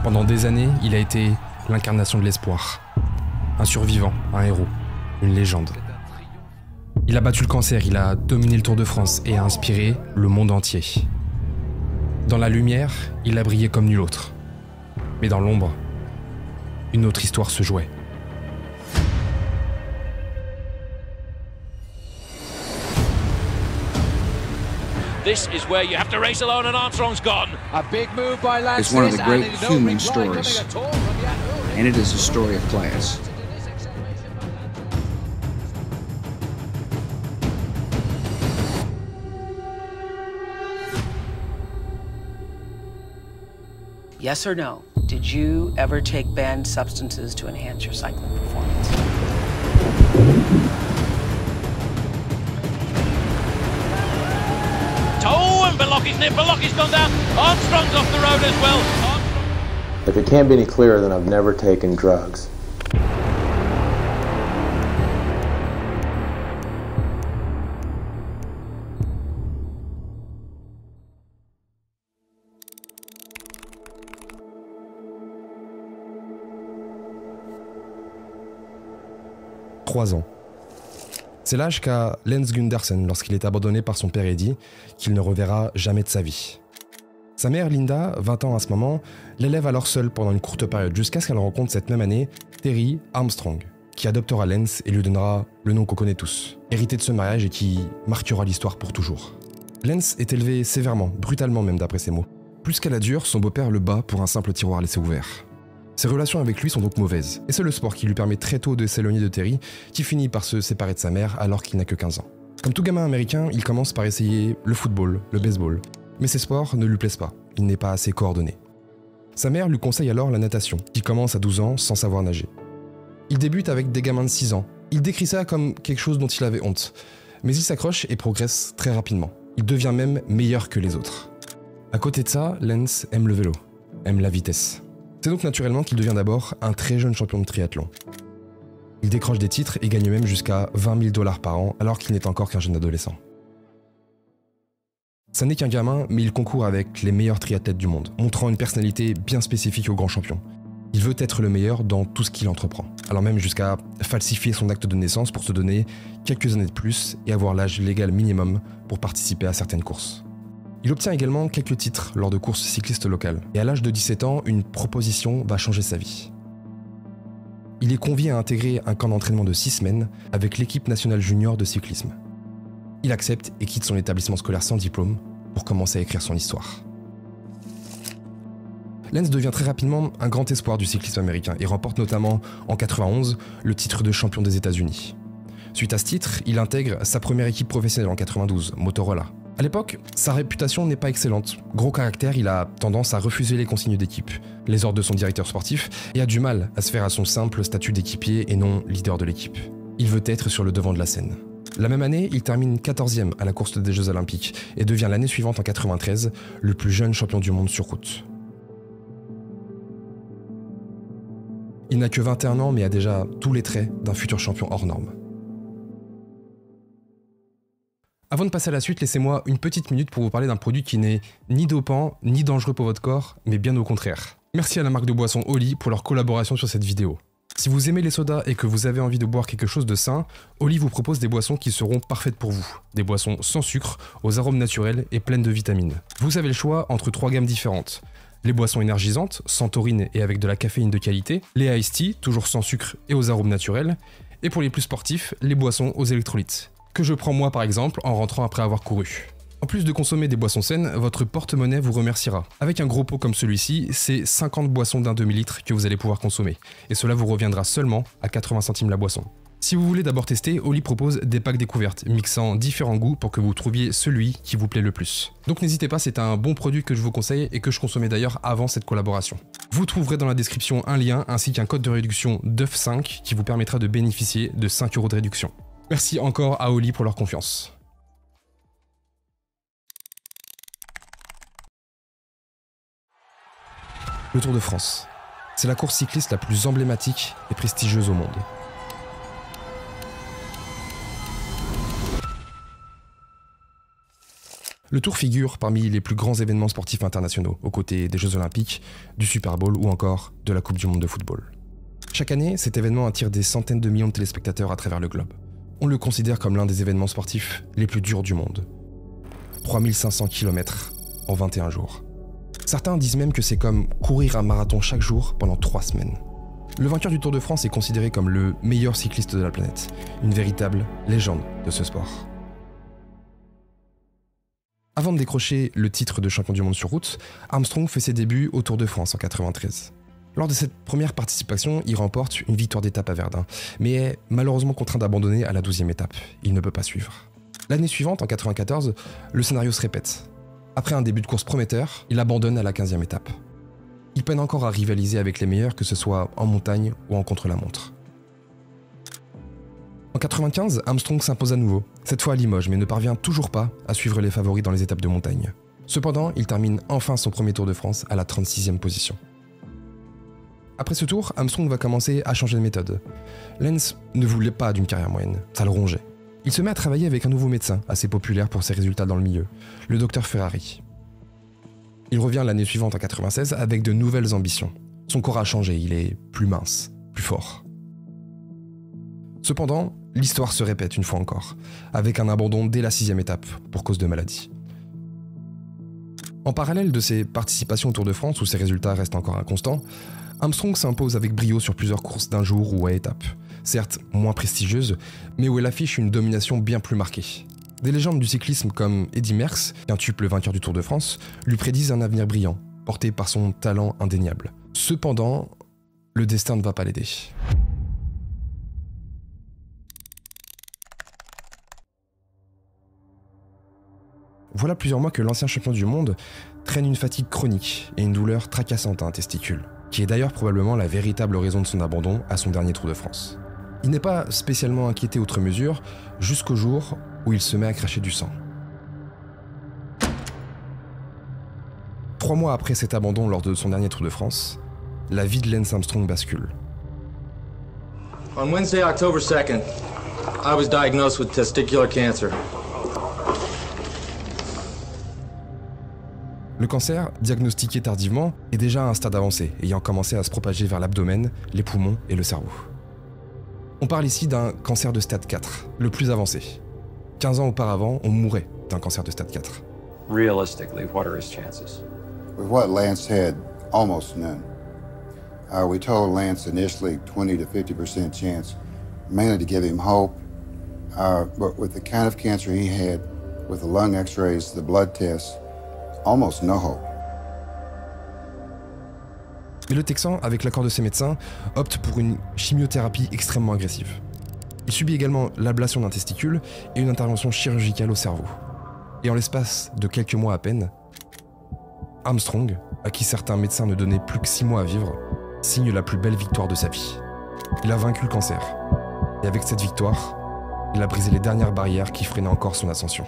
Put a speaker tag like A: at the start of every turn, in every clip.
A: Pendant des années, il a été l'incarnation de l'espoir. Un survivant, un héros, une légende. Il a battu le cancer, il a dominé le Tour de France et a inspiré le monde entier. Dans la lumière, il a brillé comme nul autre. Mais dans l'ombre, une autre histoire se jouait.
B: This is where you have to race alone and Armstrong's gone.
C: A big move by Lance.
D: It's one of the great human stories, and it is a story of class.
E: Yes or no? Did you ever take banned substances to enhance your cycling performance?
B: Oh, and Belocchi's nipped. Belocchi's gone down. Armstrong's off the road as well.
F: If it can't be any clearer, then I've never taken drugs.
A: Trois ans. C'est l'âge qu'a Lance Gundersen lorsqu'il est abandonné par son père Eddie, qu'il ne reverra jamais de sa vie. Sa mère Linda, 20 ans à ce moment, l'élève alors seule pendant une courte période jusqu'à ce qu'elle rencontre cette même année Terry Armstrong, qui adoptera Lance et lui donnera le nom qu'on connaît tous, hérité de ce mariage et qui marquera l'histoire pour toujours. Lance est élevé sévèrement, brutalement même d'après ses mots. Plus qu'à la dure, son beau-père le bat pour un simple tiroir laissé ouvert. Ses relations avec lui sont donc mauvaises, et c'est le sport qui lui permet très tôt de s'éloigner de Terry, qui finit par se séparer de sa mère alors qu'il n'a que 15 ans. Comme tout gamin américain, il commence par essayer le football, le baseball, mais ces sports ne lui plaisent pas, il n'est pas assez coordonné. Sa mère lui conseille alors la natation, qui commence à 12 ans sans savoir nager. Il débute avec des gamins de 6 ans, il décrit ça comme quelque chose dont il avait honte, mais il s'accroche et progresse très rapidement. Il devient même meilleur que les autres. À côté de ça, Lance aime le vélo, aime la vitesse. C'est donc naturellement qu'il devient d'abord un très jeune champion de triathlon. Il décroche des titres et gagne même jusqu'à 20 000 $ par an alors qu'il n'est encore qu'un jeune adolescent. Ça n'est qu'un gamin, mais il concourt avec les meilleurs triathlètes du monde, montrant une personnalité bien spécifique aux grands champions. Il veut être le meilleur dans tout ce qu'il entreprend, alors même jusqu'à falsifier son acte de naissance pour se donner quelques années de plus et avoir l'âge légal minimum pour participer à certaines courses. Il obtient également quelques titres lors de courses cyclistes locales, et à l'âge de 17 ans, une proposition va changer sa vie. Il est convié à intégrer un camp d'entraînement de 6 semaines avec l'équipe nationale junior de cyclisme. Il accepte et quitte son établissement scolaire sans diplôme pour commencer à écrire son histoire. Lance devient très rapidement un grand espoir du cyclisme américain et remporte notamment en 91 le titre de champion des États-Unis. Suite à ce titre, il intègre sa première équipe professionnelle en 92, Motorola. À l'époque, sa réputation n'est pas excellente. Gros caractère, il a tendance à refuser les consignes d'équipe, les ordres de son directeur sportif, et a du mal à se faire à son simple statut d'équipier et non leader de l'équipe. Il veut être sur le devant de la scène. La même année, il termine 14e à la course des Jeux Olympiques et devient l'année suivante en 93 le plus jeune champion du monde sur route. Il n'a que 21 ans mais a déjà tous les traits d'un futur champion hors norme. Avant de passer à la suite, laissez-moi une petite minute pour vous parler d'un produit qui n'est ni dopant, ni dangereux pour votre corps, mais bien au contraire. Merci à la marque de boisson Oli pour leur collaboration sur cette vidéo. Si vous aimez les sodas et que vous avez envie de boire quelque chose de sain, Oli vous propose des boissons qui seront parfaites pour vous. Des boissons sans sucre, aux arômes naturels et pleines de vitamines. Vous avez le choix entre 3 gammes différentes. Les boissons énergisantes, sans taurine et avec de la caféine de qualité, les iced tea, toujours sans sucre et aux arômes naturels, et pour les plus sportifs, les boissons aux électrolytes, que je prends moi par exemple en rentrant après avoir couru. En plus de consommer des boissons saines, votre porte-monnaie vous remerciera. Avec un gros pot comme celui-ci, c'est 50 boissons d'un demi-litre que vous allez pouvoir consommer, et cela vous reviendra seulement à 80 centimes la boisson. Si vous voulez d'abord tester, Oli propose des packs découvertes, mixant différents goûts pour que vous trouviez celui qui vous plaît le plus. Donc n'hésitez pas, c'est un bon produit que je vous conseille et que je consommais d'ailleurs avant cette collaboration. Vous trouverez dans la description un lien ainsi qu'un code de réduction DEUF5 qui vous permettra de bénéficier de 5 € de réduction. Merci encore à Oli pour leur confiance. Le Tour de France. C'est la course cycliste la plus emblématique et prestigieuse au monde. Le Tour figure parmi les plus grands événements sportifs internationaux, aux côtés des Jeux Olympiques, du Super Bowl ou encore de la Coupe du Monde de football. Chaque année, cet événement attire des centaines de millions de téléspectateurs à travers le globe. On le considère comme l'un des événements sportifs les plus durs du monde. 3500 km en 21 jours. Certains disent même que c'est comme courir un marathon chaque jour pendant 3 semaines. Le vainqueur du Tour de France est considéré comme le meilleur cycliste de la planète, une véritable légende de ce sport. Avant de décrocher le titre de champion du monde sur route, Armstrong fait ses débuts au Tour de France en 1993. Lors de cette première participation, il remporte une victoire d'étape à Verdun, mais est malheureusement contraint d'abandonner à la 12e étape. Il ne peut pas suivre. L'année suivante, en 1994, le scénario se répète. Après un début de course prometteur, il abandonne à la 15e étape. Il peine encore à rivaliser avec les meilleurs, que ce soit en montagne ou en contre-la-montre. En 1995, Armstrong s'impose à nouveau, cette fois à Limoges, mais ne parvient toujours pas à suivre les favoris dans les étapes de montagne. Cependant, il termine enfin son premier Tour de France à la 36e position. Après ce tour, Armstrong va commencer à changer de méthode. Lens ne voulait pas d'une carrière moyenne, ça le rongeait. Il se met à travailler avec un nouveau médecin, assez populaire pour ses résultats dans le milieu, le docteur Ferrari. Il revient l'année suivante en 1996 avec de nouvelles ambitions. Son corps a changé, il est plus mince, plus fort. Cependant, l'histoire se répète une fois encore, avec un abandon dès la 6e étape, pour cause de maladie. En parallèle de ses participations au Tour de France, où ses résultats restent encore inconstants, Armstrong s'impose avec brio sur plusieurs courses d'un jour ou à étapes, certes moins prestigieuses, mais où elle affiche une domination bien plus marquée. Des légendes du cyclisme comme Eddy Merckx, quintuple vainqueur du Tour de France, lui prédisent un avenir brillant, porté par son talent indéniable. Cependant, le destin ne va pas l'aider. Voilà plusieurs mois que l'ancien champion du monde traîne une fatigue chronique et une douleur tracassante à un testicule, qui est d'ailleurs probablement la véritable raison de son abandon à son dernier Tour de France. Il n'est pas spécialement inquiété outre mesure, jusqu'au jour où il se met à cracher du sang. 3 mois après cet abandon lors de son dernier Tour de France, la vie de Lance Armstrong bascule.
F: On Wednesday, October 2nd, I was diagnosed with testicular cancer.
A: Le cancer, diagnostiqué tardivement, est déjà à un stade avancé, ayant commencé à se propager vers l'abdomen, les poumons et le cerveau. On parle ici d'un cancer de stade 4, le plus avancé. 15 ans auparavant, on mourait d'un cancer de stade 4.
C: Realistically, what are his chances?
G: With what Lance had, almost none. We told Lance initially 20 to 50% chance, mainly to give him hope. But with the kind of cancer he had, with the lung x-rays, the blood tests, almost no hope.
A: Mais le Texan, avec l'accord de ses médecins, opte pour une chimiothérapie extrêmement agressive. Il subit également l'ablation d'un testicule et une intervention chirurgicale au cerveau. Et en l'espace de quelques mois à peine, Armstrong, à qui certains médecins ne donnaient plus que 6 mois à vivre, signe la plus belle victoire de sa vie. Il a vaincu le cancer. Et avec cette victoire, il a brisé les dernières barrières qui freinaient encore son ascension.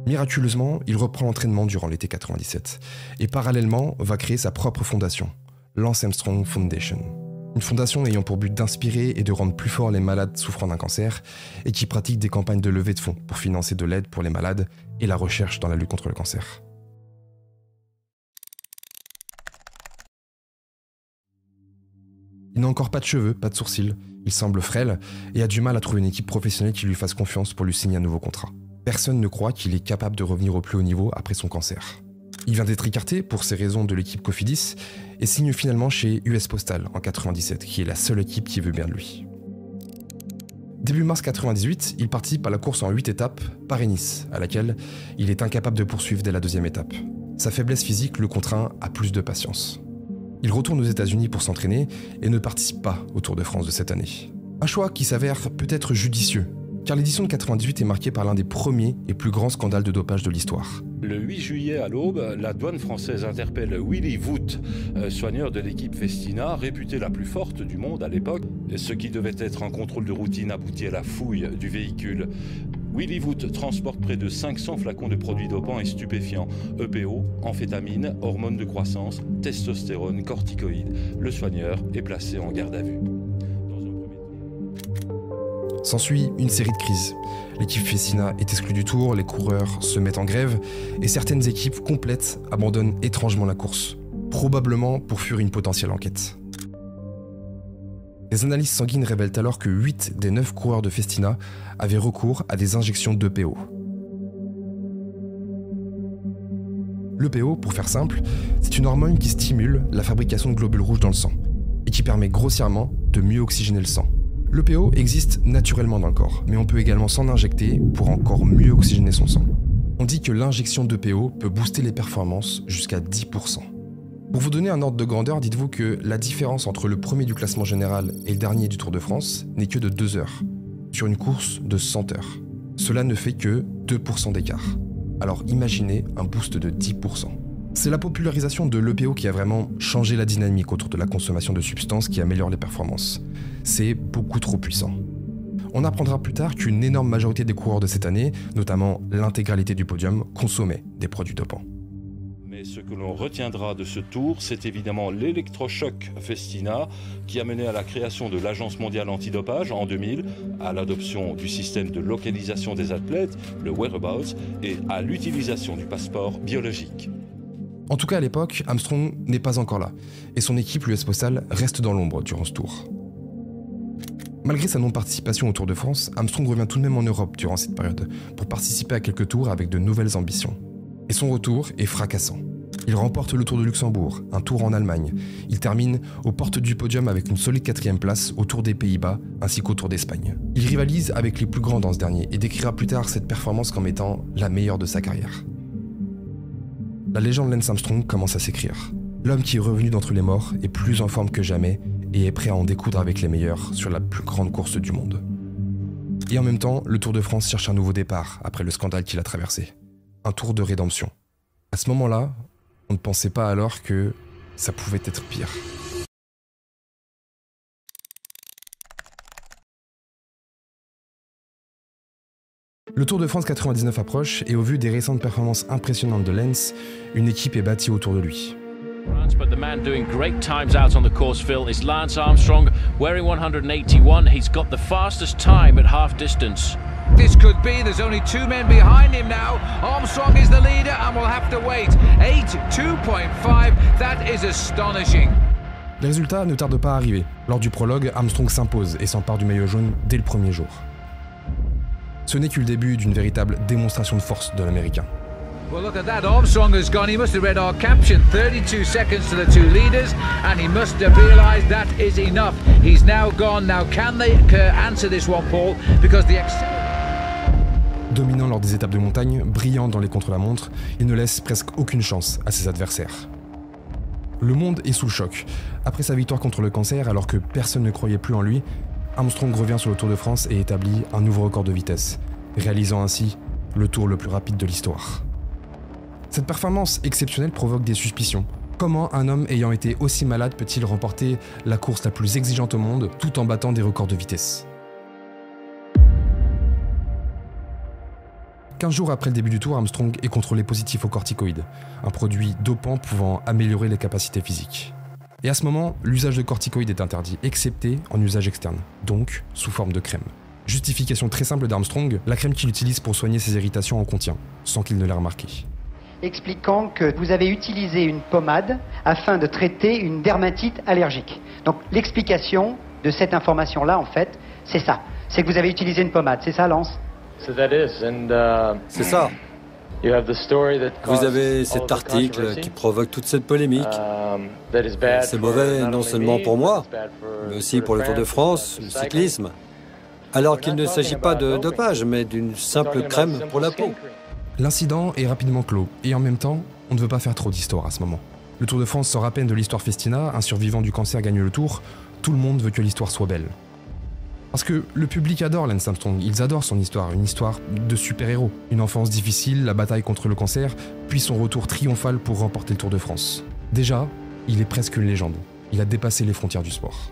A: Miraculeusement, il reprend l'entraînement durant l'été 97 et parallèlement va créer sa propre fondation, Lance Armstrong Foundation. Une fondation ayant pour but d'inspirer et de rendre plus forts les malades souffrant d'un cancer et qui pratique des campagnes de levée de fonds pour financer de l'aide pour les malades et la recherche dans la lutte contre le cancer. Il n'a encore pas de cheveux, pas de sourcils, il semble frêle et a du mal à trouver une équipe professionnelle qui lui fasse confiance pour lui signer un nouveau contrat. Personne ne croit qu'il est capable de revenir au plus haut niveau après son cancer. Il vient d'être écarté pour ces raisons de l'équipe Cofidis et signe finalement chez US Postal en 97, qui est la seule équipe qui veut bien de lui. Début mars 98, il participe à la course en 8 étapes, Paris-Nice, à laquelle il est incapable de poursuivre dès la 2e étape. Sa faiblesse physique le contraint à plus de patience. Il retourne aux États-Unis pour s'entraîner et ne participe pas au Tour de France de cette année. Un choix qui s'avère peut-être judicieux, car l'édition de 98 est marquée par l'un des premiers et plus grands scandales de dopage de l'histoire.
H: Le 8 juillet à l'aube, la douane française interpelle Willy Voet, soigneur de l'équipe Festina, réputée la plus forte du monde à l'époque. Ce qui devait être un contrôle de routine aboutit à la fouille du véhicule. Willy Voet transporte près de 500 flacons de produits dopants et stupéfiants, EPO, amphétamines, hormones de croissance, testostérone, corticoïdes. Le soigneur est placé en garde à vue.
A: S'ensuit une série de crises. L'équipe Festina est exclue du Tour, les coureurs se mettent en grève et certaines équipes complètes abandonnent étrangement la course, probablement pour fuir une potentielle enquête. Les analyses sanguines révèlent alors que 8 des 9 coureurs de Festina avaient recours à des injections d'EPO. L'EPO, pour faire simple, c'est une hormone qui stimule la fabrication de globules rouges dans le sang et qui permet grossièrement de mieux oxygéner le sang. L'EPO existe naturellement dans le corps, mais on peut également s'en injecter pour encore mieux oxygéner son sang. On dit que l'injection d'EPO peut booster les performances jusqu'à 10%. Pour vous donner un ordre de grandeur, dites-vous que la différence entre le premier du classement général et le dernier du Tour de France n'est que de 2 heures, sur une course de 100 heures. Cela ne fait que 2% d'écart. Alors imaginez un boost de 10%. C'est la popularisation de l'EPO qui a vraiment changé la dynamique autour de la consommation de substances qui améliorent les performances. C'est beaucoup trop puissant. On apprendra plus tard qu'une énorme majorité des coureurs de cette année, notamment l'intégralité du podium, consommaient des produits dopants.
H: Mais ce que l'on retiendra de ce tour, c'est évidemment l'électrochoc Festina qui a mené à la création de l'Agence mondiale antidopage en 2000, à l'adoption du système de localisation des athlètes, le whereabouts, et à l'utilisation du passeport biologique.
A: En tout cas à l'époque, Armstrong n'est pas encore là, et son équipe l'US Postal reste dans l'ombre durant ce tour. Malgré sa non-participation au Tour de France, Armstrong revient tout de même en Europe durant cette période, pour participer à quelques tours avec de nouvelles ambitions. Et son retour est fracassant. Il remporte le Tour de Luxembourg, un tour en Allemagne. Il termine aux portes du podium avec une solide 4e place au Tour des Pays-Bas ainsi qu'au Tour d'Espagne. Il rivalise avec les plus grands dans ce dernier et décrira plus tard cette performance comme étant la meilleure de sa carrière. La légende Lance Armstrong commence à s'écrire. L'homme qui est revenu d'entre les morts est plus en forme que jamais et est prêt à en découdre avec les meilleurs sur la plus grande course du monde. Et en même temps, le Tour de France cherche un nouveau départ après le scandale qu'il a traversé. Un tour de rédemption. À ce moment-là, on ne pensait pas alors que ça pouvait être pire. Le Tour de France 99 approche et au vu des récentes performances impressionnantes de Lance, une équipe est bâtie autour de lui.
B: But the man doing great times out on the course, Phil, is Lance Armstrong. Wearing 181, he's got the fastest time at half distance.
I: This could be, there's only 2 men behind him now. Armstrong is the leader and will have to wait. 8:2.5, that is astonishing.
A: Les résultats ne tardent pas à arriver. Lors du prologue, Armstrong s'impose et s'empare du maillot jaune dès le premier jour. Ce n'est que le début d'une véritable démonstration de force de l'Américain.
I: Well, look at that. Armstrong has gone. He must have read our caption. 32 seconds to the 2 leaders, and he must have realised that is enough. He's now gone. Now, can they answer this one, Paul? Because the
A: dominant lors des étapes de montagne, brillant dans les contre-la-montre, il ne laisse presque aucune chance à ses adversaires. Le monde est sous le choc. Après sa victoire contre le cancer, alors que personne ne croyait plus en lui, Armstrong revient sur le Tour de France et établit un nouveau record de vitesse, réalisant ainsi le tour le plus rapide de l'histoire. Cette performance exceptionnelle provoque des suspicions. Comment un homme ayant été aussi malade peut-il remporter la course la plus exigeante au monde tout en battant des records de vitesse ? 15 jours après le début du tour, Armstrong est contrôlé positif aux corticoïdes, un produit dopant pouvant améliorer les capacités physiques. Et à ce moment, l'usage de corticoïdes est interdit, excepté en usage externe, donc sous forme de crème. Justification très simple d'Armstrong, la crème qu'il utilise pour soigner ses irritations en contient, sans qu'il ne l'ait remarqué.
J: Expliquant que vous avez utilisé une pommade afin de traiter une dermatite allergique. Donc l'explication de cette information-là, en fait, c'est ça. C'est que vous avez utilisé une pommade, c'est ça, Lance ?
K: C'est ça. Vous avez cet article qui provoque toute cette polémique. C'est mauvais non seulement pour moi, mais aussi pour le Tour de France, le cyclisme. Alors qu'il ne s'agit pas de dopage, mais d'une simple crème pour la peau.
A: L'incident est rapidement clos, et en même temps, on ne veut pas faire trop d'histoire à ce moment. Le Tour de France sort à peine de l'histoire Festina, un survivant du cancer gagne le Tour, tout le monde veut que l'histoire soit belle. Parce que le public adore Lance Armstrong, ils adorent son histoire, une histoire de super-héros. Une enfance difficile, la bataille contre le cancer, puis son retour triomphal pour remporter le Tour de France. Déjà, il est presque une légende, il a dépassé les frontières du sport.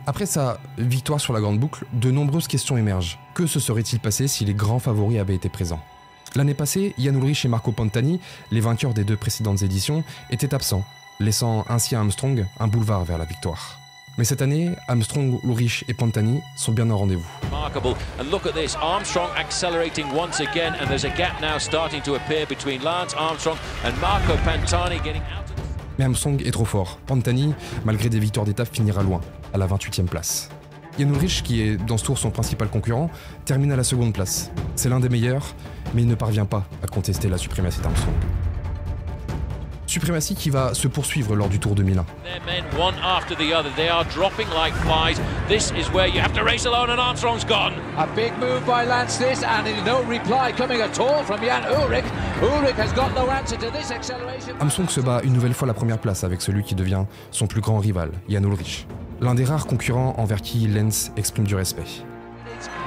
A: Après sa victoire sur la Grande Boucle, de nombreuses questions émergent. Que se serait-il passé si les grands favoris avaient été présents ? L'année passée, Jan Ullrich et Marco Pantani, les vainqueurs des 2 précédentes éditions, étaient absents. laissant ainsi à Armstrong un boulevard vers la victoire. Mais cette année, Armstrong, Ulrich et Pantani sont bien au rendez-vous.
B: Remarkable. And look at this, Armstrong accelerating once again, and there's a gap now starting to appear between Lance Armstrong and Marco Pantani getting out of the...
A: Mais Armstrong est trop fort. Pantani, malgré des victoires d'étape, finira loin, à la 28e place. Jan Ullrich, qui est dans ce tour son principal concurrent, termine à la seconde place. C'est l'un des meilleurs, mais il ne parvient pas à contester la suprématie d'Armstrong. Suprématie qui va se poursuivre lors du Tour 2001.
B: One after the other, they are dropping like flies. This is where you have to race alone, and Armstrong's gone.
I: A big move by Lance this, and no reply coming at all from Jan Ullrich. Ullrich has got no answer to this acceleration.
A: Armstrong se bat une nouvelle fois la première place avec celui qui devient son plus grand rival, Jan Ullrich. L'un des rares concurrents envers qui Lance exprime du respect.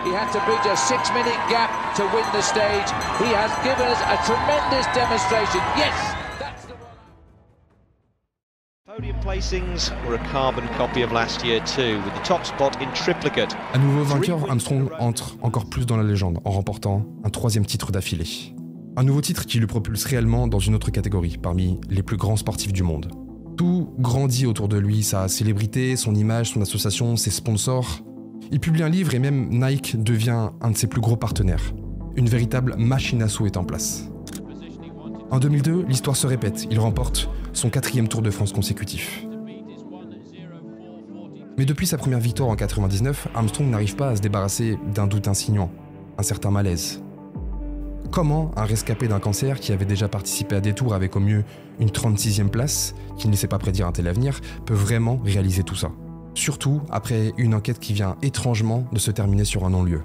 I: He had to bridge a 6-minute gap to win the stage. He has given us a tremendous demonstration. Yes!
L: Podium placings were a carbon copy of last year too, with the top spot in triplicate.
A: À nouveau vainqueur, Armstrong entre encore plus dans la légende en remportant un 3e titre d'affilée. Un nouveau titre qui le propulse réellement dans une autre catégorie, parmi les plus grands sportifs du monde. Tout grandit autour de lui, sa célébrité, son image, son association, ses sponsors. Il publie un livre et même Nike devient un de ses plus gros partenaires. Une véritable machine à sous est en place. En 2002, l'histoire se répète, il remporte son 4e Tour de France consécutif. Mais depuis sa première victoire en 99, Armstrong n'arrive pas à se débarrasser d'un doute insinuant, un certain malaise. Comment un rescapé d'un cancer qui avait déjà participé à des tours avec au mieux une 36e place, qui ne sait pas prédire un tel avenir, peut vraiment réaliser tout ça? Surtout après une enquête qui vient étrangement de se terminer sur un non-lieu.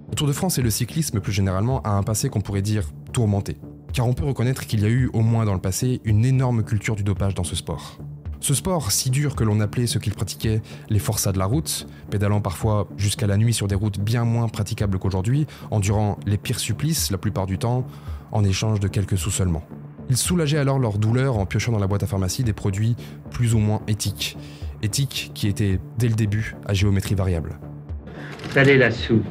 A: Le Tour de France et le cyclisme plus généralement a un passé qu'on pourrait dire tourmenté. Car on peut reconnaître qu'il y a eu, au moins dans le passé, une énorme culture du dopage dans ce sport. Ce sport si dur que l'on appelait ceux qu'il pratiquaient les forçats de la route, pédalant parfois jusqu'à la nuit sur des routes bien moins praticables qu'aujourd'hui, endurant les pires supplices la plupart du temps, en échange de quelques sous seulement. Ils soulageaient alors leur douleur en piochant dans la boîte à pharmacie des produits plus ou moins éthiques. Éthiques qui étaient, dès le début, à géométrie variable.
M: Salez la soupe.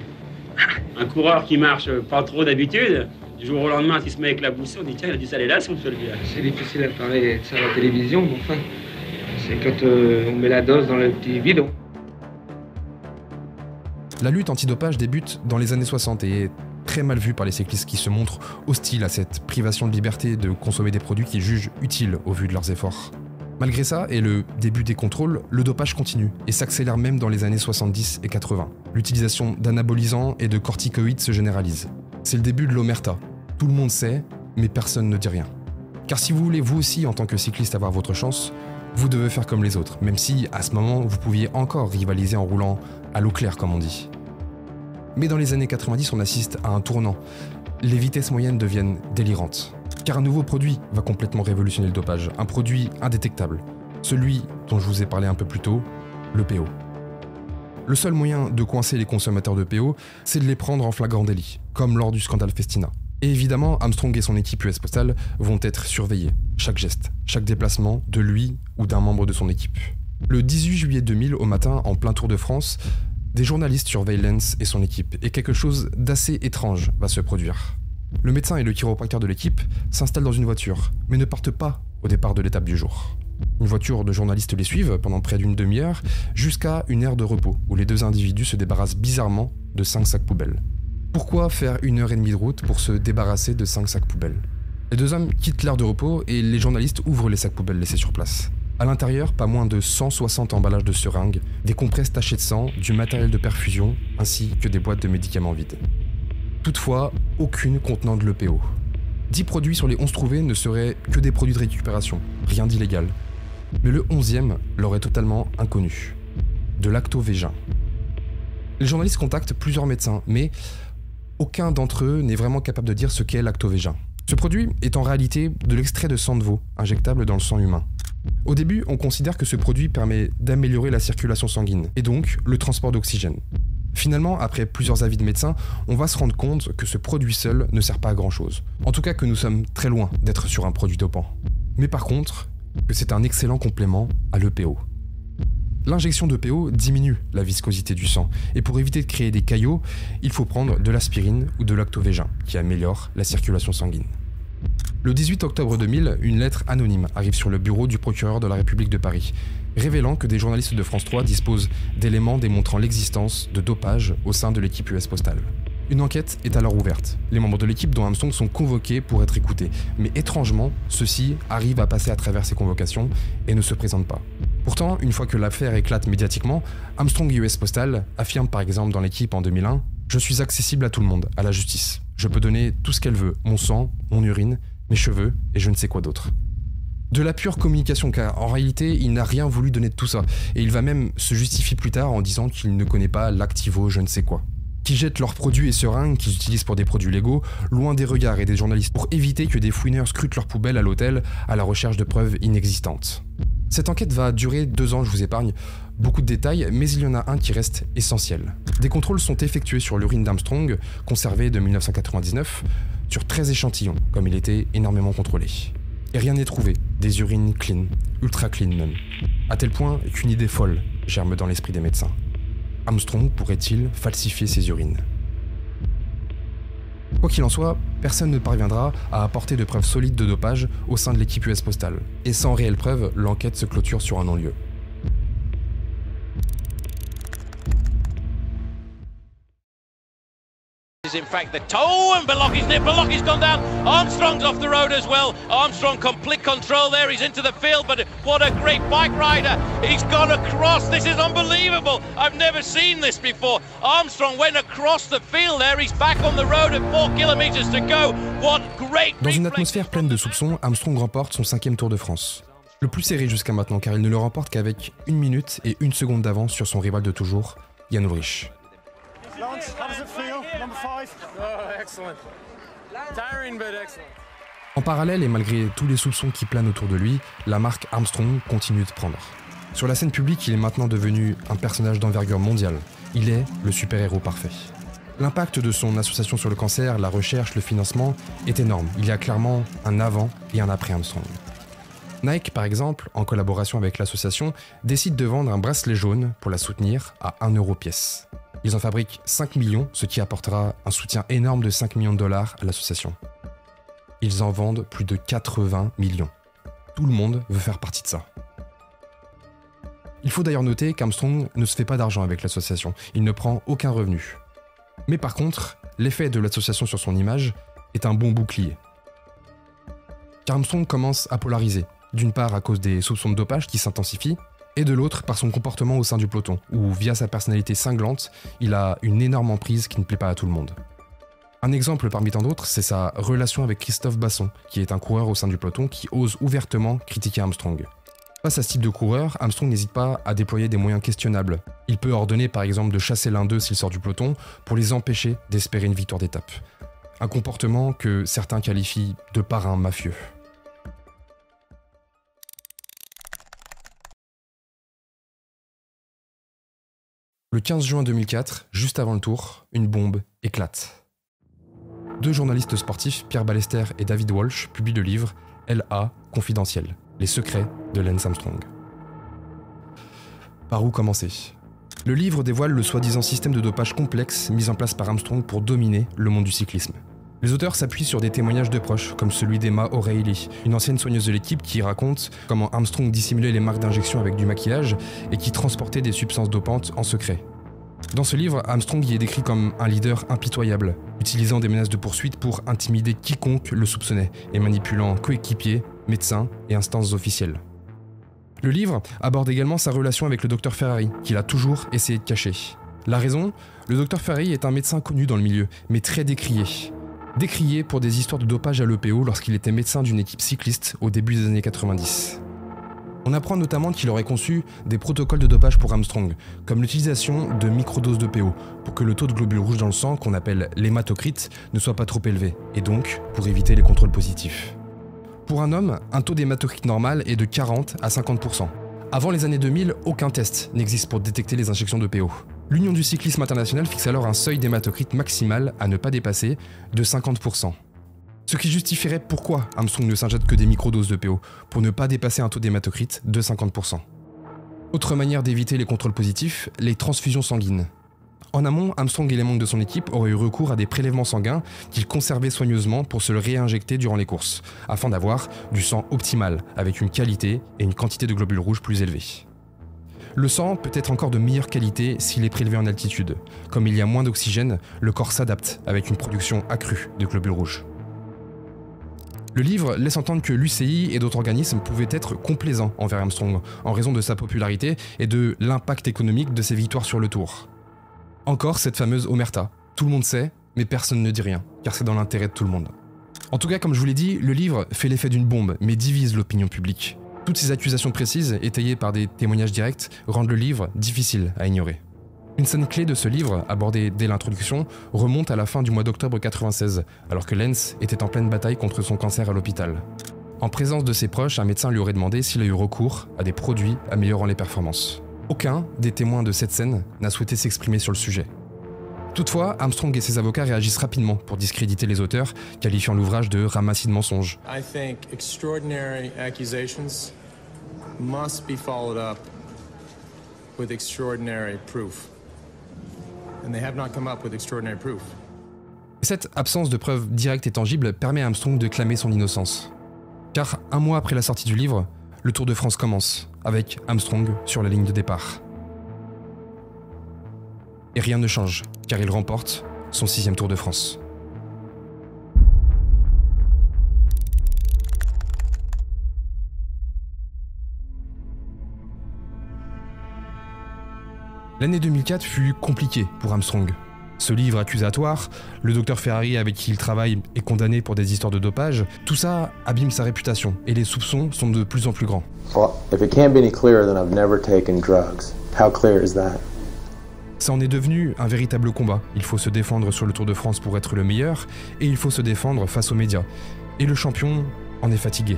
M: Un coureur qui marche pas trop d'habitude, du jour au lendemain, il se met avec la boussée, on dit tiens, il a dû saler la soupe celui-là.
N: C'est difficile à parler de ça à la télévision, mais enfin, c'est quand on met la dose dans le petit bidon.
A: La lutte antidopage débute dans les années 60 et est très mal vue par les cyclistes qui se montrent hostiles à cette privation de liberté de consommer des produits qu'ils jugent utiles au vu de leurs efforts. Malgré ça, et le début des contrôles, le dopage continue et s'accélère même dans les années 70 et 80. L'utilisation d'anabolisants et de corticoïdes se généralise. C'est le début de l'omerta. Tout le monde sait, mais personne ne dit rien. Car si vous voulez vous aussi, en tant que cycliste, avoir votre chance, vous devez faire comme les autres, même si, à ce moment, vous pouviez encore rivaliser en roulant à l'eau claire, comme on dit. Mais dans les années 90, on assiste à un tournant. Les vitesses moyennes deviennent délirantes. Car un nouveau produit va complètement révolutionner le dopage, un produit indétectable. Celui dont je vous ai parlé un peu plus tôt, le PO. Le seul moyen de coincer les consommateurs de PO, c'est de les prendre en flagrant délit, comme lors du scandale Festina. Et évidemment, Armstrong et son équipe US Postal vont être surveillés. Chaque geste, chaque déplacement de lui ou d'un membre de son équipe. Le 18 juillet 2000, au matin, en plein Tour de France, des journalistes surveillent Lance et son équipe, et quelque chose d'assez étrange va se produire. Le médecin et le chiropracteur de l'équipe s'installent dans une voiture, mais ne partent pas au départ de l'étape du jour. Une voiture de journalistes les suivent pendant près d'une demi-heure, jusqu'à une aire de repos, où les deux individus se débarrassent bizarrement de 5 sacs poubelles. Pourquoi faire 1h30 de route pour se débarrasser de 5 sacs poubelles? Les deux hommes quittent l'aire de repos et les journalistes ouvrent les sacs poubelles laissés sur place. À l'intérieur, pas moins de 160 emballages de seringues, des compresses tachées de sang, du matériel de perfusion, ainsi que des boîtes de médicaments vides. Toutefois, aucune contenant de l'EPO. 10 produits sur les 11 trouvés ne seraient que des produits de récupération, rien d'illégal. Mais le 11e leur est totalement inconnu. De l'actovégin. Les journalistes contactent plusieurs médecins, mais aucun d'entre eux n'est vraiment capable de dire ce qu'est l'actovégin. Ce produit est en réalité de l'extrait de sang de veau, injectable dans le sang humain. Au début, on considère que ce produit permet d'améliorer la circulation sanguine, et donc le transport d'oxygène. Finalement, après plusieurs avis de médecins, on va se rendre compte que ce produit seul ne sert pas à grand chose. En tout cas que nous sommes très loin d'être sur un produit dopant. Mais par contre, que c'est un excellent complément à l'EPO. L'injection de PO diminue la viscosité du sang, et pour éviter de créer des caillots, il faut prendre de l'aspirine ou de l'actovégin, qui améliore la circulation sanguine. Le 18 octobre 2000, une lettre anonyme arrive sur le bureau du procureur de la République de Paris, révélant que des journalistes de France 3 disposent d'éléments démontrant l'existence de dopage au sein de l'équipe US Postal. Une enquête est alors ouverte. Les membres de l'équipe dont Armstrong sont convoqués pour être écoutés, mais étrangement, ceux-ci arrivent à passer à travers ces convocations et ne se présentent pas. Pourtant, une fois que l'affaire éclate médiatiquement, Armstrong US Postal affirme par exemple dans l'équipe en 2001 « Je suis accessible à tout le monde, à la justice. Je peux donner tout ce qu'elle veut, mon sang, mon urine, mes cheveux et je ne sais quoi d'autre. » De la pure communication, car en réalité, il n'a rien voulu donner de tout ça, et il va même se justifier plus tard en disant qu'il ne connaît pas l'activo je ne sais quoi. Qui jettent leurs produits et seringues qu'ils utilisent pour des produits légaux, loin des regards et des journalistes, pour éviter que des fouineurs scrutent leurs poubelles à l'hôtel à la recherche de preuves inexistantes. Cette enquête va durer 2 ans, je vous épargne beaucoup de détails, mais il y en a un qui reste essentiel. Des contrôles sont effectués sur l'urine d'Armstrong, conservée de 1999, sur 13 échantillons, comme il était énormément contrôlé. Et rien n'est trouvé, des urines clean, ultra clean même. À tel point qu'une idée folle germe dans l'esprit des médecins. Armstrong pourrait-il falsifier ses urines? Quoi qu'il en soit, personne ne parviendra à apporter de preuves solides de dopage au sein de l'équipe US Postal. Et sans réelle preuve, l'enquête se clôture sur un non-lieu.
B: In fact the toe and Beloki's gone down. Armstrong's off the road as well. Armstrong complete control there. He's into the field, but what a great bike rider. He's gone across. This is unbelievable. I've never seen this before. Armstrong went across the field there. He's back on the road at 4 kilometers to go. What great.
A: Dans une atmosphère pleine de soupçons, Armstrong remporte son 5e Tour de France. Le plus serré jusqu'à maintenant, car il ne le remporte qu'avec 1 minute et 1 seconde d'avance sur son rival de toujours, Jan Ullrich.
O: Lance, how does it feel? Number 5? Oh, excellent. Tiring, but excellent.
A: En parallèle et malgré tous les soupçons qui planent autour de lui, la marque Armstrong continue de prendre. Sur la scène publique, il est maintenant devenu un personnage d'envergure mondiale. Il est le super-héros parfait. L'impact de son association sur le cancer, la recherche, le financement est énorme. Il y a clairement un avant et un après Armstrong. Nike, par exemple, en collaboration avec l'association, décide de vendre un bracelet jaune pour la soutenir à 1 € pièce. Ils en fabriquent 5 millions, ce qui apportera un soutien énorme de 5 millions de dollars à l'association. Ils en vendent plus de 80 millions. Tout le monde veut faire partie de ça. Il faut d'ailleurs noter qu'Armstrong ne se fait pas d'argent avec l'association, il ne prend aucun revenu. Mais par contre, l'effet de l'association sur son image est un bon bouclier. Car Armstrong commence à polariser, d'une part à cause des soupçons de dopage qui s'intensifient, et de l'autre par son comportement au sein du peloton, où via sa personnalité cinglante, il a une énorme emprise qui ne plaît pas à tout le monde. Un exemple parmi tant d'autres, c'est sa relation avec Christophe Basson, qui est un coureur au sein du peloton qui ose ouvertement critiquer Armstrong. Face à ce type de coureur, Armstrong n'hésite pas à déployer des moyens questionnables. Il peut ordonner par exemple de chasser l'un d'eux s'il sort du peloton pour les empêcher d'espérer une victoire d'étape. Un comportement que certains qualifient de parrain mafieux. Le 15 juin 2004, juste avant le tour, une bombe éclate. 2 journalistes sportifs, Pierre Ballester et David Walsh, publient le livre L.A. Confidentiel, les secrets de Lance Armstrong. Par où commencer? Le livre dévoile le soi-disant système de dopage complexe mis en place par Armstrong pour dominer le monde du cyclisme. Les auteurs s'appuient sur des témoignages de proches, comme celui d'Emma O'Reilly, une ancienne soigneuse de l'équipe qui raconte comment Armstrong dissimulait les marques d'injection avec du maquillage et qui transportait des substances dopantes en secret. Dans ce livre, Armstrong y est décrit comme un leader impitoyable, utilisant des menaces de poursuite pour intimider quiconque le soupçonnait et manipulant coéquipiers, médecins et instances officielles. Le livre aborde également sa relation avec le Dr Ferrari, qu'il a toujours essayé de cacher. La raison, le Dr Ferrari est un médecin connu dans le milieu, mais très décrié. Décrié pour des histoires de dopage à l'EPO lorsqu'il était médecin d'une équipe cycliste au début des années 90. On apprend notamment qu'il aurait conçu des protocoles de dopage pour Armstrong, comme l'utilisation de microdoses d'EPO, pour que le taux de globules rouges dans le sang, qu'on appelle l'hématocrite, ne soit pas trop élevé, et donc pour éviter les contrôles positifs. Pour un homme, un taux d'hématocrite normal est de 40 à 50%. Avant les années 2000, aucun test n'existe pour détecter les injections d'EPO. L'Union du cyclisme international fixe alors un seuil d'hématocrite maximal à ne pas dépasser de 50%. Ce qui justifierait pourquoi Armstrong ne s'injecte que des microdoses d'EPO, pour ne pas dépasser un taux d'hématocrite de 50%. Autre manière d'éviter les contrôles positifs, les transfusions sanguines. En amont, Armstrong et les membres de son équipe auraient eu recours à des prélèvements sanguins qu'ils conservaient soigneusement pour se le réinjecter durant les courses, afin d'avoir du sang optimal, avec une qualité et une quantité de globules rouges plus élevées. Le sang peut être encore de meilleure qualité s'il est prélevé en altitude. Comme il y a moins d'oxygène, le corps s'adapte avec une production accrue de globules rouges. Le livre laisse entendre que l'UCI et d'autres organismes pouvaient être complaisants envers Armstrong en raison de sa popularité et de l'impact économique de ses victoires sur le Tour. Encore cette fameuse omerta. Tout le monde sait, mais personne ne dit rien, car c'est dans l'intérêt de tout le monde. En tout cas, comme je vous l'ai dit, le livre fait l'effet d'une bombe, mais divise l'opinion publique. Toutes ces accusations précises, étayées par des témoignages directs, rendent le livre difficile à ignorer. Une scène clé de ce livre, abordée dès l'introduction, remonte à la fin du mois d'octobre 1996, alors que Lance était en pleine bataille contre son cancer à l'hôpital. En présence de ses proches, un médecin lui aurait demandé s'il a eu recours à des produits améliorant les performances. Aucun des témoins de cette scène n'a souhaité s'exprimer sur le sujet. Toutefois, Armstrong et ses avocats réagissent rapidement pour discréditer les auteurs, qualifiant l'ouvrage de ramassis de mensonges.
P: I think extraordinary accusations must be followed up with extraordinary proof. And they have not come up with extraordinary proof.
A: Cette absence de preuves directes et tangibles permet à Armstrong de clamer son innocence. Car un mois après la sortie du livre, le Tour de France commence, avec Armstrong sur la ligne de départ. Et rien ne change, car il remporte son 6e Tour de France. L'année 2004 fut compliquée pour Armstrong. Ce livre accusatoire, le docteur Ferrari avec qui il travaille est condamné pour des histoires de dopage, tout ça abîme sa réputation et les soupçons sont de plus en plus grands.
F: Well, if it can't be any clearer than I've never taken drugs, how clear is that?
A: Ça en est devenu un véritable combat. Il faut se défendre sur le Tour de France pour être le meilleur et il faut se défendre face aux médias. Et le champion en est fatigué.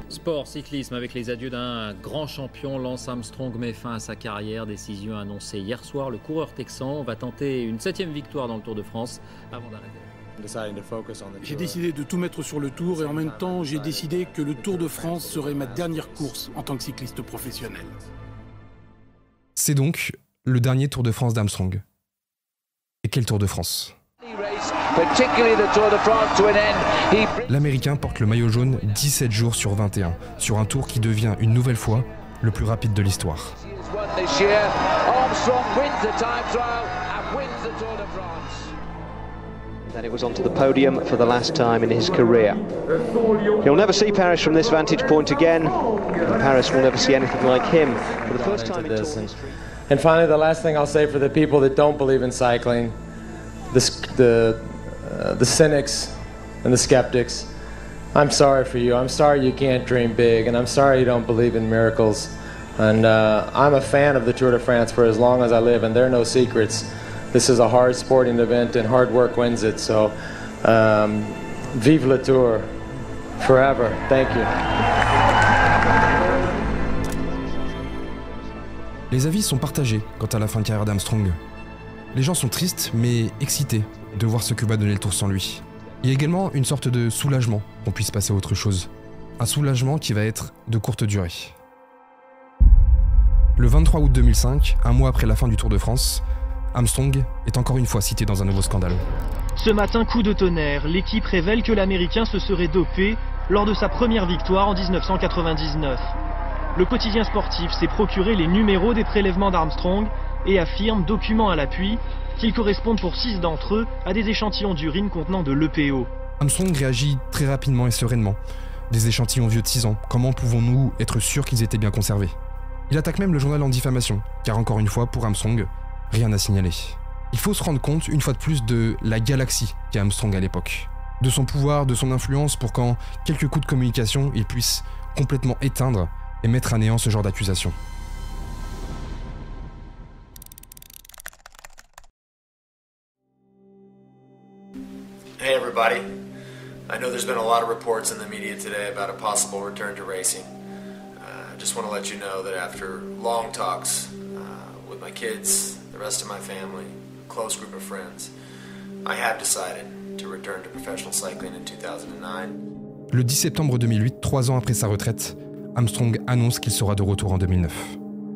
Q: Sport, cyclisme, avec les adieux d'un grand champion, Lance Armstrong met fin à sa carrière. Décision annoncée hier soir. Le coureur texan va tenter une 7e victoire dans le Tour de France avant d'arrêter.
R: J'ai décidé de tout mettre sur le Tour et en même temps, j'ai décidé que le Tour de France serait ma dernière course en tant que cycliste professionnel.
A: C'est donc le dernier Tour de France d'Armstrong. Et quel Tour de France ? L'Américain porte le maillot jaune 17 jours sur 21, sur un tour qui devient une nouvelle fois le plus rapide de l'histoire.
L: Then it was onto the podium for the last time in his career. You'll never see Paris from this vantage point again. Paris will never see anything like him. For the first time in Tour history.
N: And finally, the last thing I'll say for the people that don't believe in cycling, the cynics and the skeptics, I'm sorry for you. I'm sorry you can't dream big, and I'm sorry you don't believe in miracles. And I'm a fan of the Tour de France for as long as I live, and there are no secrets. This is a hard sporting event, and hard work wins it. So, vive le Tour, forever. Thank you.
A: Les avis sont partagés quant à la fin de carrière d'Armstrong. Les gens sont tristes, mais excités de voir ce que va donner le Tour sans lui. Il y a également une sorte de soulagement qu'on puisse passer à autre chose. Un soulagement qui va être de courte durée. Le 23 août 2005, un mois après la fin du Tour de France, Armstrong est encore une fois cité dans un nouveau scandale.
S: Ce matin, coup de tonnerre, l'équipe révèle que l'Américain se serait dopé lors de sa première victoire en 1999. Le quotidien sportif s'est procuré les numéros des prélèvements d'Armstrong et affirme, documents à l'appui, qu'ils correspondent pour 6 d'entre eux à des échantillons d'urine contenant de l'EPO.
A: Armstrong réagit très rapidement et sereinement. Des échantillons vieux de 6 ans, comment pouvons-nous être sûrs qu'ils étaient bien conservés ? Il attaque même le journal en diffamation, car encore une fois, pour Armstrong, rien à signaler. Il faut se rendre compte, une fois de plus, de la galaxie qu'est Armstrong à l'époque. De son pouvoir, de son influence, pour qu'en quelques coups de communication, il puisse complètement éteindre et mettre à néant ce genre d'accusation.
T: Hey everybody. I know there's been a lot of reports in the media today about a possible return to racing. I just want to let you know that after long talks with my kids, the rest of my family, a close group of friends, I have decided to return to professional cycling in 2009.
A: Le 10 septembre 2008, 3 ans après sa retraite, Armstrong annonce qu'il sera de retour en 2009.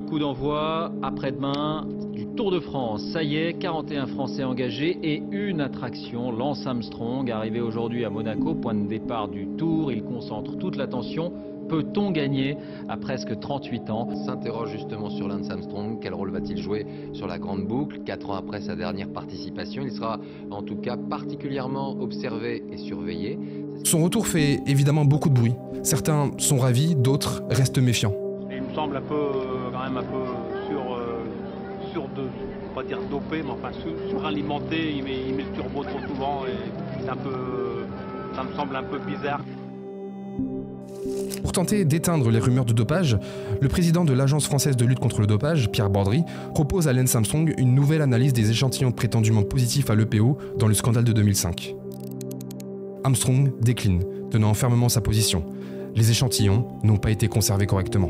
Q: coup d'envoi après-demain du Tour de France. Ça y est, 41 Français engagés et une attraction, Lance Armstrong, arrivé aujourd'hui à Monaco, point de départ du Tour. Il concentre toute l'attention. Peut-on gagner à presque 38 ans?
U: S'interroge justement sur Lance Armstrong. Quel rôle va-t-il jouer sur la grande boucle 4 ans après sa dernière participation? Il sera en tout cas particulièrement observé et surveillé.
A: Son retour fait évidemment beaucoup de bruit. Certains sont ravis, d'autres restent méfiants.
V: Il me semble quand même un peu pas dire dopé, mais enfin suralimenté. Il met le turbo trop souvent et ça me semble un peu bizarre.
A: Pour tenter d'éteindre les rumeurs de dopage, le président de l'Agence française de lutte contre le dopage, Pierre Bordry, propose à Lance Armstrong une nouvelle analyse des échantillons prétendument positifs à l'EPO dans le scandale de 2005. Armstrong décline, tenant fermement sa position. Les échantillons n'ont pas été conservés correctement.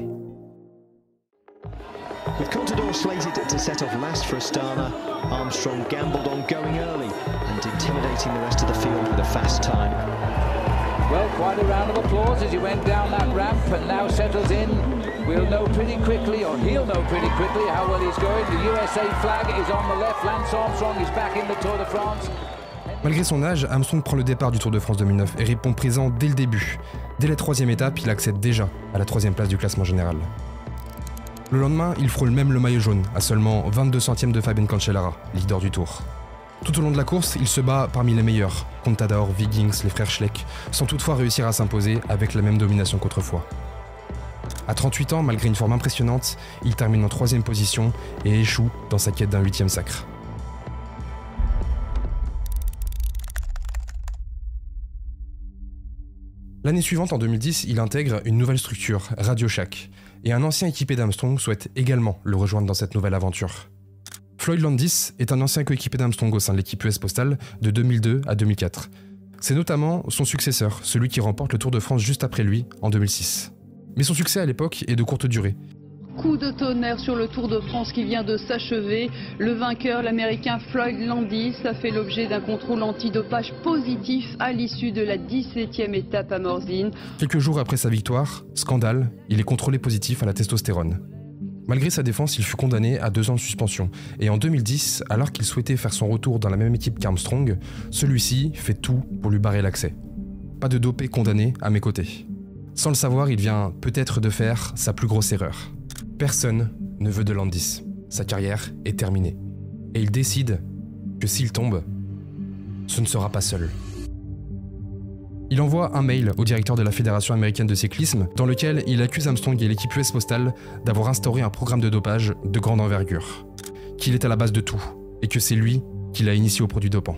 L: With Contador slated to set off last for Astana, Armstrong gambled on going early and intimidating the rest of the field with a fast time.
I: Well, quite a round of applause as he went down that ramp and now settles in. We'll know pretty quickly, or he'll know pretty quickly, how well he's going. The USA flag is on the left. Lance Armstrong is back in the Tour de France.
A: Malgré son âge, Armstrong prend le départ du Tour de France 2009 et répond présent dès le début. Dès la 3e étape, il accède déjà à la 3e place du classement général. Le lendemain, il frôle même le maillot jaune, à seulement 22 centièmes de Fabian Cancellara, leader du Tour. Tout au long de la course, il se bat parmi les meilleurs, Contador, Wiggins, les frères Schleck, sans toutefois réussir à s'imposer avec la même domination qu'autrefois. À 38 ans, malgré une forme impressionnante, il termine en 3e position et échoue dans sa quête d'un 8e sacre. L'année suivante, en 2010, il intègre une nouvelle structure, Radio Shack, et un ancien équipier d'Armstrong souhaite également le rejoindre dans cette nouvelle aventure. Floyd Landis est un ancien coéquipier d'Armstrong au sein de l'équipe US Postal de 2002 à 2004. C'est notamment son successeur, celui qui remporte le Tour de France juste après lui, en 2006. Mais son succès à l'époque est de courte durée.
W: Coup de tonnerre sur le Tour de France qui vient de s'achever. Le vainqueur, l'Américain Floyd Landis, a fait l'objet d'un contrôle antidopage positif à l'issue de la 17e étape à Morzine.
A: Quelques jours après sa victoire, scandale, il est contrôlé positif à la testostérone. Malgré sa défense, il fut condamné à 2 ans de suspension. Et en 2010, alors qu'il souhaitait faire son retour dans la même équipe qu'Armstrong, celui-ci fait tout pour lui barrer l'accès. Pas de dopé condamné à mes côtés. Sans le savoir, il vient peut-être de faire sa plus grosse erreur. Personne ne veut de Landis. Sa carrière est terminée. Et il décide que s'il tombe, ce ne sera pas seul. Il envoie un mail au directeur de la Fédération américaine de cyclisme dans lequel il accuse Armstrong et l'équipe US Postal d'avoir instauré un programme de dopage de grande envergure, qu'il est à la base de tout et que c'est lui qui l'a initié aux produits dopants.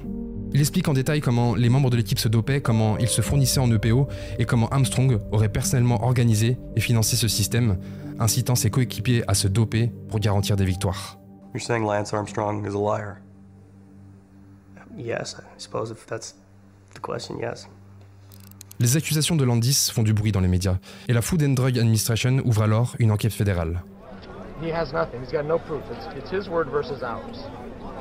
A: Il explique en détail comment les membres de l'équipe se dopaient, comment ils se fournissaient en EPO et comment Armstrong aurait personnellement organisé et financé ce système, incitant ses coéquipiers à se doper pour garantir des victoires.
X: You're saying Lance Armstrong is a liar? Yes, I suppose if that's the question, yes.
A: Les accusations de Landis font du bruit dans les médias, et la Food and Drug Administration ouvre alors une enquête fédérale.
P: He has nothing. He's got no proof. It's his word versus ours.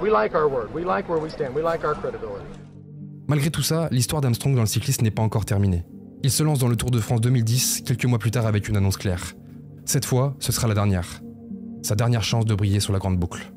P: We like our word. We like where we stand. We like our credibility.
A: Malgré tout ça, l'histoire d'Armstrong dans le cyclisme n'est pas encore terminée. Il se lance dans le Tour de France 2010, quelques mois plus tard avec une annonce claire. Cette fois, ce sera la dernière. Sa dernière chance de briller sur la grande boucle.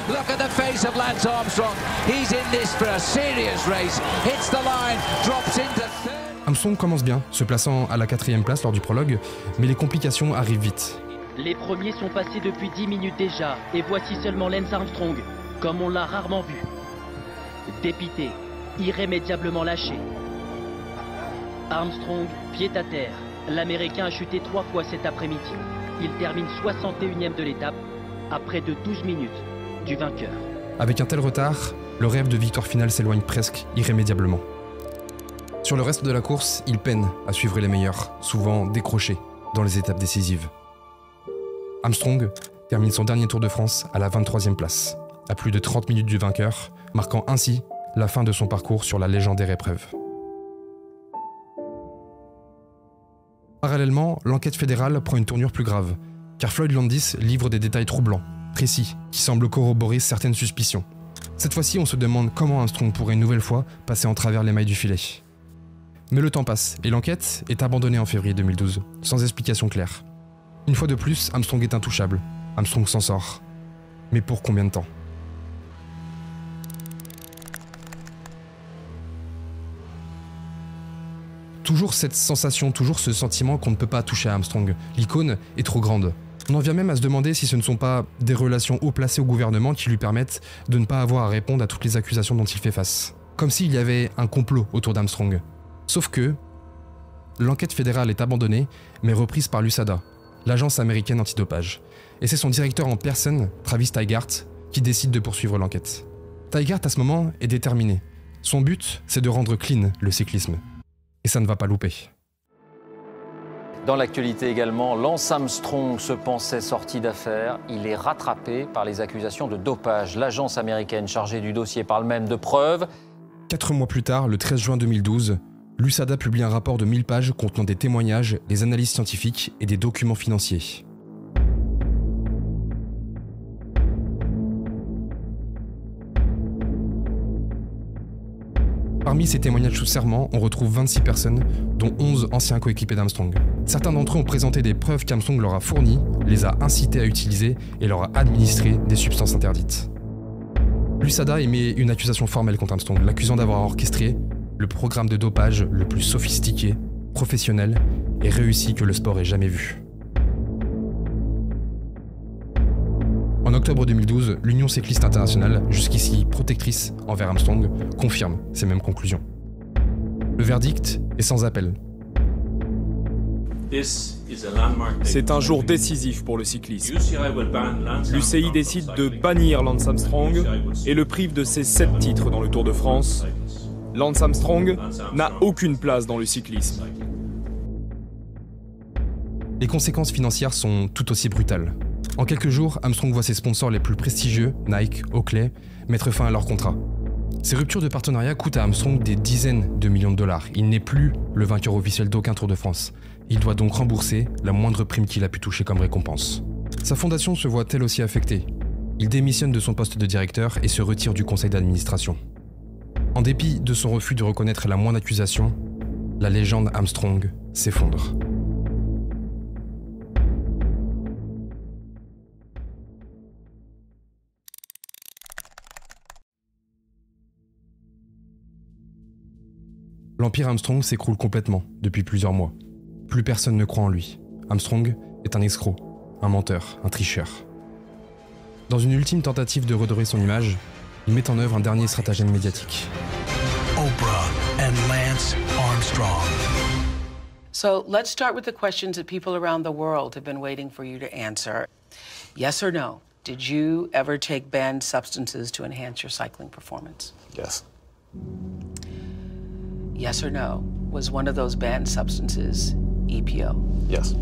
I: Look at the face of Lance Armstrong. He's in this for a serious race. Hits the line, drops into third.
A: Armstrong commence bien, se plaçant à la 4e place lors du prologue, mais les complications arrivent vite.
Y: Les premiers sont passés depuis 10 minutes déjà, et voici seulement Lance Armstrong, comme on l'a rarement vu. Dépité, irrémédiablement lâché. Armstrong, pied à terre. L'Américain a chuté 3 fois cet après-midi. Il termine 61e de l'étape, à près de 12 minutes du vainqueur.
A: Avec un tel retard, le rêve de victoire finale s'éloigne presque irrémédiablement. Sur le reste de la course, il peine à suivre les meilleurs, souvent décrochés dans les étapes décisives. Armstrong termine son dernier Tour de France à la 23e place, à plus de 30 minutes du vainqueur, marquant ainsi la fin de son parcours sur la légendaire épreuve. Parallèlement, l'enquête fédérale prend une tournure plus grave, car Floyd Landis livre des détails troublants, précis, qui semblent corroborer certaines suspicions. Cette fois-ci, on se demande comment Armstrong pourrait une nouvelle fois passer en travers les mailles du filet. Mais le temps passe et l'enquête est abandonnée en février 2012, sans explication claire. Une fois de plus, Armstrong est intouchable. Armstrong s'en sort. Mais pour combien de temps ? Toujours cette sensation, toujours ce sentiment qu'on ne peut pas toucher à Armstrong. L'icône est trop grande. On en vient même à se demander si ce ne sont pas des relations haut placées au gouvernement qui lui permettent de ne pas avoir à répondre à toutes les accusations dont il fait face. Comme s'il y avait un complot autour d'Armstrong. Sauf que l'enquête fédérale est abandonnée, mais reprise par l'USADA, l'agence américaine antidopage. Et c'est son directeur en personne, Travis Tygart, qui décide de poursuivre l'enquête. Tygart, à ce moment, est déterminé. Son but, c'est de rendre clean le cyclisme. Et ça ne va pas louper.
Q: Dans l'actualité également, Lance Armstrong se pensait sorti d'affaires. Il est rattrapé par les accusations de dopage. L'agence américaine chargée du dossier parle même de preuves.
A: 4 mois plus tard, le 13 juin 2012, l'USADA publie un rapport de 1000 pages contenant des témoignages, des analyses scientifiques et des documents financiers. Parmi ces témoignages sous serment, on retrouve 26 personnes, dont 11 anciens coéquipiers d'Armstrong. Certains d'entre eux ont présenté des preuves qu'Armstrong leur a fournies, les a incités à utiliser et leur a administré des substances interdites. L'USADA émet une accusation formelle contre Armstrong, l'accusant d'avoir orchestré le programme de dopage le plus sophistiqué, professionnel et réussi que le sport ait jamais vu. En octobre 2012, l'Union cycliste internationale, jusqu'ici protectrice envers Armstrong, confirme ces mêmes conclusions. Le verdict est sans appel.
C: C'est un jour décisif pour le cyclisme. L'UCI décide de bannir Lance Armstrong et le prive de ses 7 titres dans le Tour de France. Lance Armstrong n'a aucune place dans le cyclisme.
A: Les conséquences financières sont tout aussi brutales. En quelques jours, Armstrong voit ses sponsors les plus prestigieux, Nike, Oakley, mettre fin à leur contrat. Ces ruptures de partenariat coûtent à Armstrong des dizaines de millions de dollars. Il n'est plus le vainqueur officiel d'aucun Tour de France. Il doit donc rembourser la moindre prime qu'il a pu toucher comme récompense. Sa fondation se voit elle aussi affectée. Il démissionne de son poste de directeur et se retire du conseil d'administration. En dépit de son refus de reconnaître la moindre accusation, la légende Armstrong s'effondre. L'empire Armstrong s'écroule complètement depuis plusieurs mois. Plus personne ne croit en lui. Armstrong est un escroc, un menteur, un tricheur. Dans une ultime tentative de redorer son image, il met en œuvre un dernier stratagème médiatique.
D: Oprah and Lance Armstrong.
E: So let's start with the questions that people around the world have been waiting for you to answer. Yes or no? Did you ever take banned substances to enhance your cycling performance?
F: Yes.
E: Yes or no? Was one of those banned substances EPO?
F: Yes.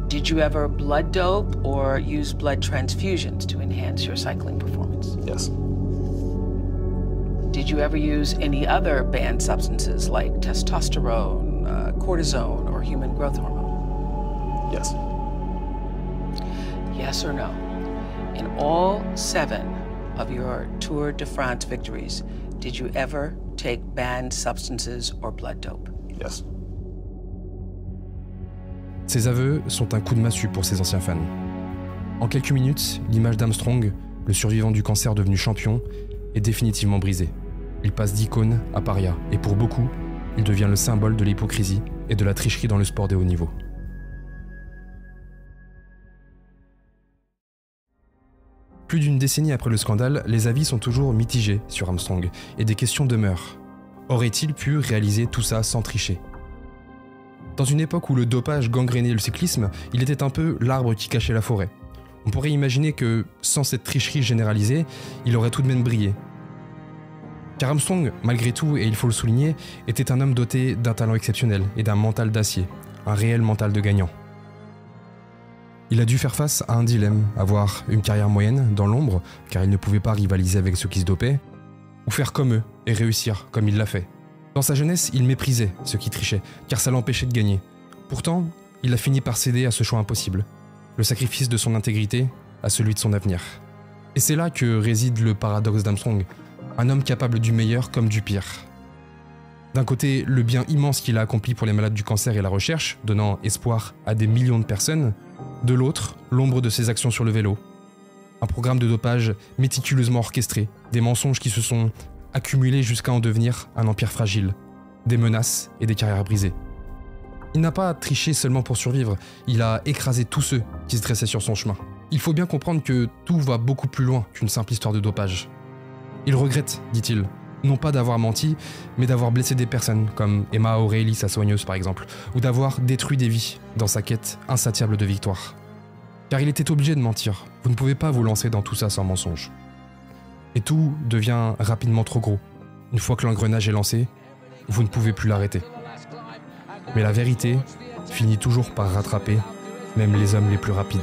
E: Did you ever blood dope or use blood transfusions to enhance your cycling performance?
F: Yes.
E: Did you ever use any other banned substances like testosterone, cortisone, or human growth hormone?
F: Yes.
E: Yes or no? In all 7 of your Tour de France victories, did you ever take banned substances or blood dope?
F: Yes.
A: Ces aveux sont un coup de massue pour ses anciens fans. En quelques minutes, l'image d'Armstrong, le survivant du cancer devenu champion, est définitivement brisée. Il passe d'icône à paria, et pour beaucoup, il devient le symbole de l'hypocrisie et de la tricherie dans le sport de haut niveau. Plus d'une décennie après le scandale, les avis sont toujours mitigés sur Armstrong, et des questions demeurent. Aurait-il pu réaliser tout ça sans tricher ? Dans une époque où le dopage gangrénait le cyclisme, il était un peu l'arbre qui cachait la forêt. On pourrait imaginer que, sans cette tricherie généralisée, il aurait tout de même brillé. Car Armstrong, malgré tout, et il faut le souligner, était un homme doté d'un talent exceptionnel et d'un mental d'acier, un réel mental de gagnant. Il a dû faire face à un dilemme, avoir une carrière moyenne, dans l'ombre, car il ne pouvait pas rivaliser avec ceux qui se dopaient, ou faire comme eux et réussir comme il l'a fait. Dans sa jeunesse, il méprisait ceux qui trichaient, car ça l'empêchait de gagner. Pourtant, il a fini par céder à ce choix impossible, le sacrifice de son intégrité à celui de son avenir. Et c'est là que réside le paradoxe d'Armstrong, un homme capable du meilleur comme du pire. D'un côté, le bien immense qu'il a accompli pour les malades du cancer et la recherche, donnant espoir à des millions de personnes. De l'autre, l'ombre de ses actions sur le vélo. Un programme de dopage méticuleusement orchestré, des mensonges qui se sont accumulés jusqu'à en devenir un empire fragile, des menaces et des carrières brisées. Il n'a pas triché seulement pour survivre, il a écrasé tous ceux qui se dressaient sur son chemin. Il faut bien comprendre que tout va beaucoup plus loin qu'une simple histoire de dopage. Il regrette, dit-il, non pas d'avoir menti, mais d'avoir blessé des personnes, comme Emma O'Reilly, sa soigneuse par exemple, ou d'avoir détruit des vies dans sa quête insatiable de victoire. Car il était obligé de mentir, vous ne pouvez pas vous lancer dans tout ça sans mensonge. Et tout devient rapidement trop gros. Une fois que l'engrenage est lancé, vous ne pouvez plus l'arrêter. Mais la vérité finit toujours par rattraper même les hommes les plus rapides.